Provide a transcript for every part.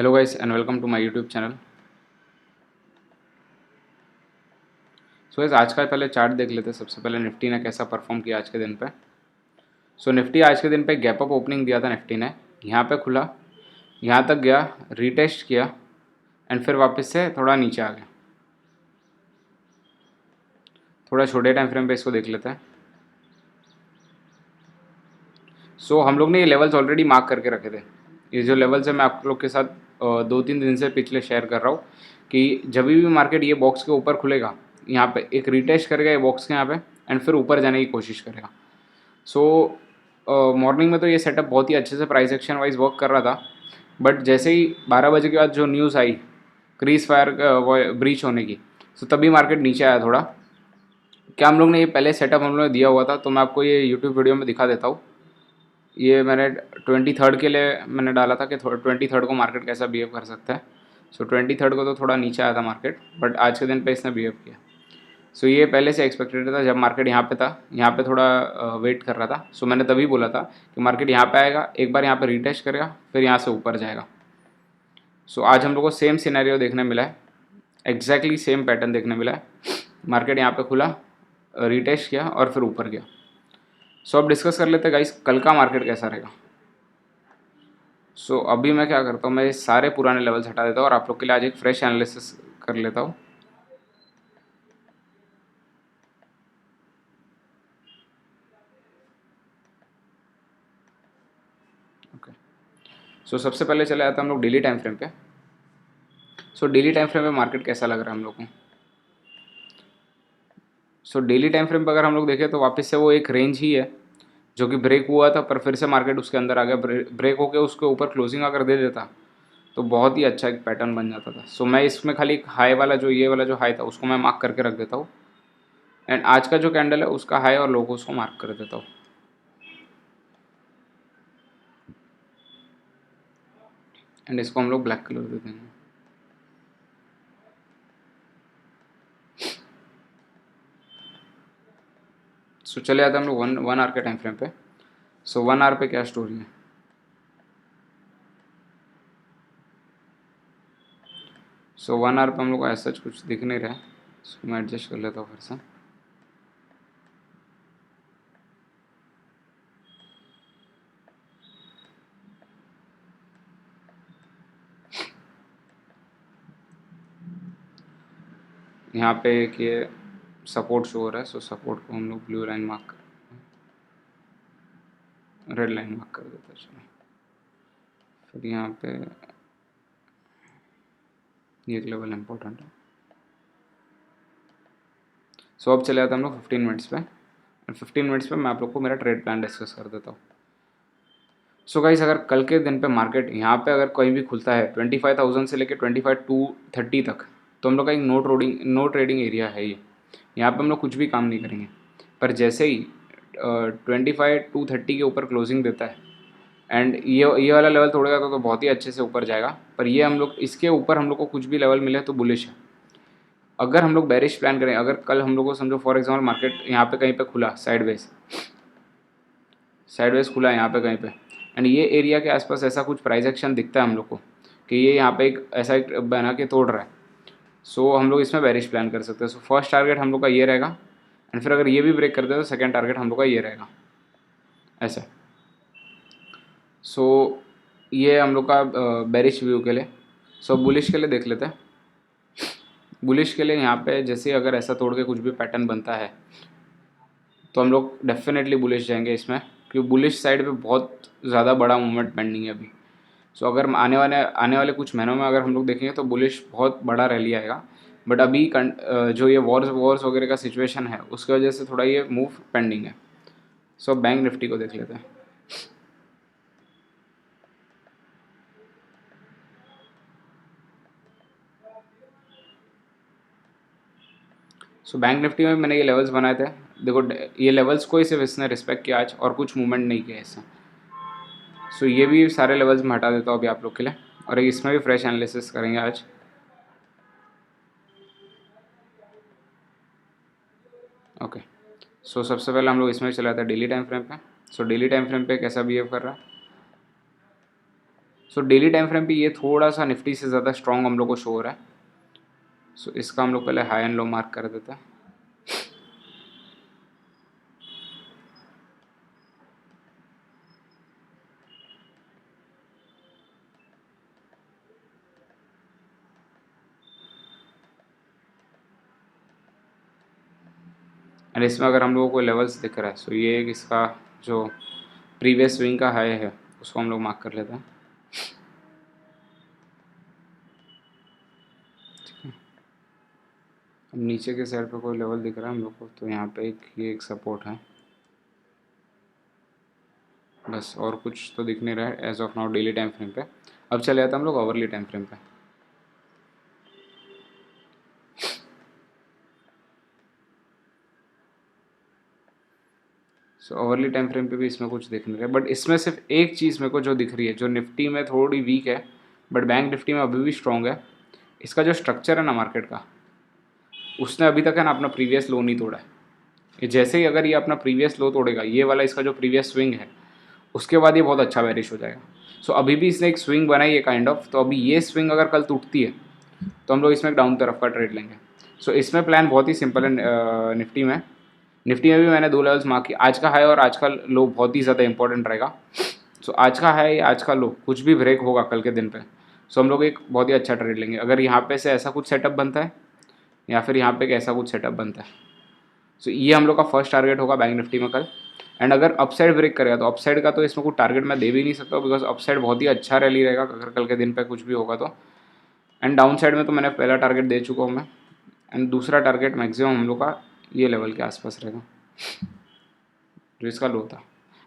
Hello guys and welcome to my YouTube channel. So guys आज का पहले chart देख लेते हैं। सबसे पहले निफ्टी ने कैसा परफॉर्म किया आज के दिन पे। सो निफ्टी आज के दिन पे गैप अप ओपनिंग दिया था निफ्टी ने, यहाँ पे खुला, यहाँ तक गया, रीटेस्ट किया एंड फिर वापस से थोड़ा नीचे आ गया। थोड़ा छोटे टाइम फ्रेम पे इसको देख लेते हैं। सो हम लोग ने ये लेवल्स ऑलरेडी मार्क करके रखे थे। ये जो लेवल्स है मैं आप लोग के साथ 2-3 दिन से पिछले शेयर कर रहा हूँ कि जब भी मार्केट ये बॉक्स के ऊपर खुलेगा, यहाँ पे एक रीटेस्ट करेगा ये बॉक्स के यहाँ पे एंड फिर ऊपर जाने की कोशिश करेगा। सो मॉर्निंग में तो ये सेटअप बहुत ही अच्छे से प्राइस एक्शन वाइज वर्क कर रहा था, बट जैसे ही 12 बजे के बाद जो न्यूज़ आई क्रीज फायर ब्रीच होने की, सो तभी मार्केट नीचे आया थोड़ा। क्या हम लोग ने ये पहले सेटअप हम लोग ने दिया हुआ था, तो मैं आपको ये यूट्यूब वीडियो में दिखा देता हूँ। ये मैंने 23rd के लिए मैंने डाला था कि 23rd को मार्केट कैसा बिहेव कर सकता है। सो 23rd को तो थोड़ा नीचे आया था मार्केट, बट आज के दिन पे इसने बिहेव किया। सो ये पहले से एक्सपेक्टेड था। जब मार्केट यहाँ पे था, यहाँ पे थोड़ा वेट कर रहा था, सो मैंने तभी बोला था कि मार्केट यहाँ पे आएगा, एक बार यहाँ पे रीटेस्ट करेगा, फिर यहाँ से ऊपर जाएगा। सो आज हम लोग को सेम सिनेरियो देखने मिला है, एग्जैक्टली सेम पैटर्न देखने मिला है। मार्केट यहाँ पे खुला, रीटेस्ट किया और फिर ऊपर गया। सो अब डिस्कस कर लेते हैं गाइस कल का मार्केट कैसा रहेगा। सो अभी मैं क्या करता हूँ, मैं ये सारे पुराने लेवल्स हटा देता हूँ और आप लोग के लिए आज एक फ्रेश एनालिसिस कर लेता हूँ। ओके, सो सबसे पहले चले आते हैं हम लोग डेली टाइम फ्रेम पे। सो डेली टाइम फ्रेम पे मार्केट कैसा लग रहा है हम लोग को। सो डेली टाइम फ्रेम पे अगर हम लोग देखें तो वापस से वो एक रेंज ही है जो कि ब्रेक हुआ था, पर फिर से मार्केट उसके अंदर आ गया। ब्रेक होकर उसके ऊपर क्लोजिंग अगर दे देता तो बहुत ही अच्छा एक पैटर्न बन जाता था। सो मैं इसमें खाली हाई वाला जो ये वाला जो हाई था उसको मैं मार्क करके रख देता हूँ, एंड आज का जो कैंडल है उसका हाई और लो को उसको मार्क कर देता हूँ। एंड इसको हम लोग ब्लैक कलर दे देंगे। सो चले आते हैं हम लोग वन आवर के टाइम फ्रेम पे। सो 1 आवर पे क्या स्टोरी है। सो 1 आवर पे हम लोग को ऐसा कुछ दिख नहीं रहा है। इसको मैं एडजस्ट कर लेता हूँ फिर से। यहाँ पे एक ये सपोर्ट शो हो रहा है, सो सपोर्ट को हम लोग blue line mark, red line mark कर देते हैं। चलो फिर यहाँ पे ये एक लेवल इम्पोर्टेंट है। सो अब चले आते हैं हम लोग 15 मिनट्स पे, एंड 15 मिनट्स पे मैं आप लोग को मेरा ट्रेड प्लान डिस्कस कर देता हूँ। सो गाइस अगर कल के दिन पे मार्केट यहाँ पे अगर कहीं भी खुलता है 25,000 से लेकर 25,230 तक, तो हम लोग का एक नो ट्रेडिंग एरिया है ये। यहाँ पे हम लोग कुछ भी काम नहीं करेंगे। पर जैसे ही 25,230 के ऊपर क्लोजिंग देता है एंड ये वाला लेवल तोड़ेगा तो बहुत ही अच्छे से ऊपर जाएगा। पर ये हम लोग इसके ऊपर हम लोग को कुछ भी लेवल मिले तो बुलिश है। अगर हम लोग बेरिश प्लान करें, अगर कल हम लोग को समझो फॉर एग्जाम्पल मार्केट यहाँ पे कहीं पे खुला साइडवेज खुला यहाँ पे कहीं पे, एंड ये एरिया के आसपास ऐसा कुछ प्राइस एक्शन दिखता है हम लोग को कि ये यहाँ पे एक ऐसा एक बना के तोड़ रहा है, सो हम लोग इसमें बेरिश प्लान कर सकते हैं। सो फर्स्ट टारगेट हम लोग का ये रहेगा, एंड फिर अगर ये भी ब्रेक कर दे तो सेकंड टारगेट हम लोग का ये रहेगा ऐसा। सो ये हम लोग का बेरिश व्यू के लिए। सो बुलिश के लिए देख लेते हैं। बुलिश के लिए यहाँ पे जैसे अगर ऐसा तोड़ के कुछ भी पैटर्न बनता है तो हम लोग डेफिनेटली बुलिश जाएंगे इसमें, क्योंकि बुलिश साइड पे बहुत ज़्यादा बड़ा मूवमेंट पेंडिंग है अभी। सो अगर आने वाले कुछ महीनों में अगर हम लोग देखेंगे तो बुलिश बहुत बड़ा रैली आएगा। बट अभी जो ये वॉर्स वगैरह का सिचुएशन है उसकी वजह से थोड़ा ये मूव पेंडिंग है। सो बैंक निफ्टी को देख लेते हैं। सो बैंक निफ्टी में मैंने ये लेवल्स बनाए थे। देखो ये लेवल्स को ही सिर्फ इसने रिस्पेक्ट किया आज, और कुछ मूवमेंट नहीं किया इससे। सो ये भी सारे लेवल्स मैं हटा देता हूँ अभी आप लोग के लिए, और इसमें भी फ्रेश एनालिसिस करेंगे आज। ओके, सो सबसे पहले हम लोग इसमें चला था डेली टाइम फ्रेम पे। सो डेली टाइम फ्रेम पे कैसा बिहेव कर रहा है। सो डेली टाइम फ्रेम पे ये थोड़ा सा निफ्टी से ज़्यादा स्ट्रॉन्ग हम लोग को शो हो रहा है। सो इसका हम लोग पहले हाई एंड लो मार्क कर देते हैं। एंड इसमें अगर हम लोगों को लेवल्स दिख रहा है, सो ये एक इसका जो प्रीवियस स्विंग का हाई है उसको हम लोग मार्क कर लेते हैं। अब नीचे के साइड पे कोई लेवल दिख रहा है हम लोग को, तो यहाँ पे ये एक सपोर्ट है, बस और कुछ तो दिख नहीं रहा है as of now daily time frame पे। अब चले जाते हैं हम लोग ओवरली टाइम फ्रेम पे। सो ओवरली टाइम फ्रेम पे भी इसमें कुछ दिख नहीं रहा है, बट इसमें सिर्फ एक चीज़ मेरे को जो दिख रही है, जो निफ्टी में थोड़ी वीक है बट बैंक निफ्टी में अभी भी स्ट्रॉन्ग है, इसका जो स्ट्रक्चर है ना मार्केट का, उसने अभी तक है ना अपना प्रीवियस लो नहीं तोड़ा है। ये जैसे ही अगर ये अपना प्रीवियस लो तोड़ेगा, ये वाला इसका जो प्रीवियस स्विंग है, उसके बाद ये बहुत अच्छा बेरिश हो जाएगा। सो अभी भी इसने एक स्विंग बनाई है काइंड ऑफ, तो अभी ये स्विंग अगर कल टूटती है तो हम लोग इसमें एक डाउन तरफ का ट्रेड लेंगे। सो इसमें प्लान बहुत ही सिंपल है। निफ्टी में भी मैंने दो लेवल्स मार्क किए, आज का हाई और आज का लो बहुत ही ज़्यादा इंपॉर्टेंट रहेगा। सो आज का हाई आज का लो कुछ भी ब्रेक होगा कल के दिन पे, सो हम लोग एक बहुत ही अच्छा ट्रेड लेंगे। अगर यहाँ पे से ऐसा कुछ सेटअप बनता है या फिर यहाँ पे एक ऐसा कुछ सेटअप बनता है, सो ये हम लोग का फर्स्ट टारगेट होगा बैंक निफ्टी में कल। एंड अगर अपसाइड ब्रेक करेगा तो अपसाइड का तो इसमें कोई टारगेट मैं दे भी नहीं सकता, बिकॉज अपसाइड बहुत ही अच्छा रैली रहेगा अगर कल के दिन पे कुछ भी होगा तो। एंड डाउन साइड में तो मैंने पहला टारगेट दे चुका हूँ मैं, एंड दूसरा टारगेट मैक्सिमम हम लोग का ये लेवल के आसपास रहेगा जो इसका लो था।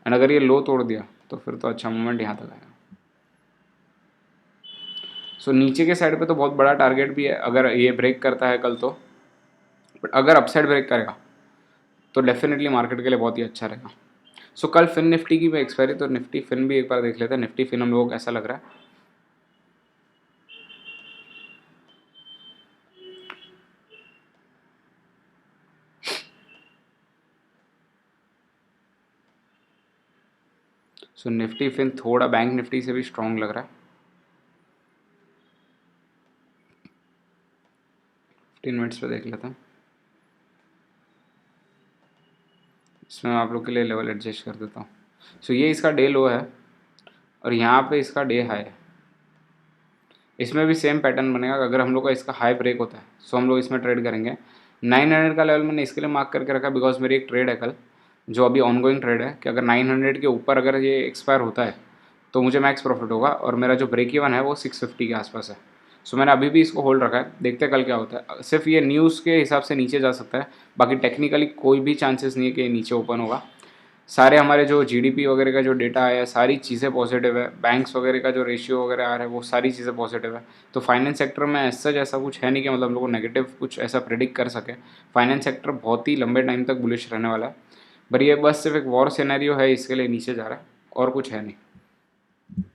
एंड अगर ये लो तोड़ दिया तो फिर तो अच्छा मूवमेंट यहाँ तक आएगा। सो नीचे के साइड पे तो बहुत बड़ा टारगेट भी है अगर ये ब्रेक करता है कल तो, बट अगर अपसाइड ब्रेक करेगा तो डेफिनेटली मार्केट के लिए बहुत ही अच्छा रहेगा। सो कल फिन निफ्टी की भी एक्सपायरी, तो निफ्टी फिन भी एक बार देख लेते हैं। निफ्टी फिन हम लोगों को ऐसा लग रहा है, सो निफ्टी फिन थोड़ा बैंक निफ्टी से भी स्ट्रॉन्ग लग रहा है। 15 मिनट्स पे देख लेते हैं। इसमें आप लोग के लिए लेवल एडजस्ट कर देता हूँ। सो ये इसका डे लो है और यहाँ पे इसका डे हाई है। इसमें भी सेम पैटर्न बनेगा। अगर हम लोग का इसका हाई ब्रेक होता है सो हम लोग इसमें ट्रेड करेंगे। 900 का लेवल मैंने इसके लिए मार्क करके रखा बिकॉज मेरी एक ट्रेड है कल जो अभी ऑनगोइंग ट्रेड है कि अगर 900 के ऊपर अगर ये एक्सपायर होता है तो मुझे मैक्स प्रॉफिट होगा और मेरा जो ब्रेक इवन है वो 650 के आसपास है। सो मैंने अभी भी इसको होल्ड रखा है, देखते हैं कल क्या होता है। सिर्फ ये न्यूज़ के हिसाब से नीचे जा सकता है, बाकी टेक्निकली कोई भी चांसेस नहीं है कि ये नीचे ओपन होगा। सारे हमारे जो जीडीपी वगैरह का जो डेटा आया है सारी चीज़ें पॉजिटिव है, बैंक्स वगैरह का जो रेशियो वगैरह आ रहा है वो सारी चीज़ें पॉजिटिव है। तो फाइनेंस सेक्टर में ऐसा जैसा कुछ है नहीं कि मतलब हम लोग को नेगेटिव कुछ ऐसा प्रेडिक्ट कर सके। फाइनेंस सेक्टर बहुत ही लंबे टाइम तक बुलिश रहने वाला है, पर ये बस सिर्फ एक वॉर सिनेरियो है इसके लिए नीचे जा रहा है और कुछ है नहीं।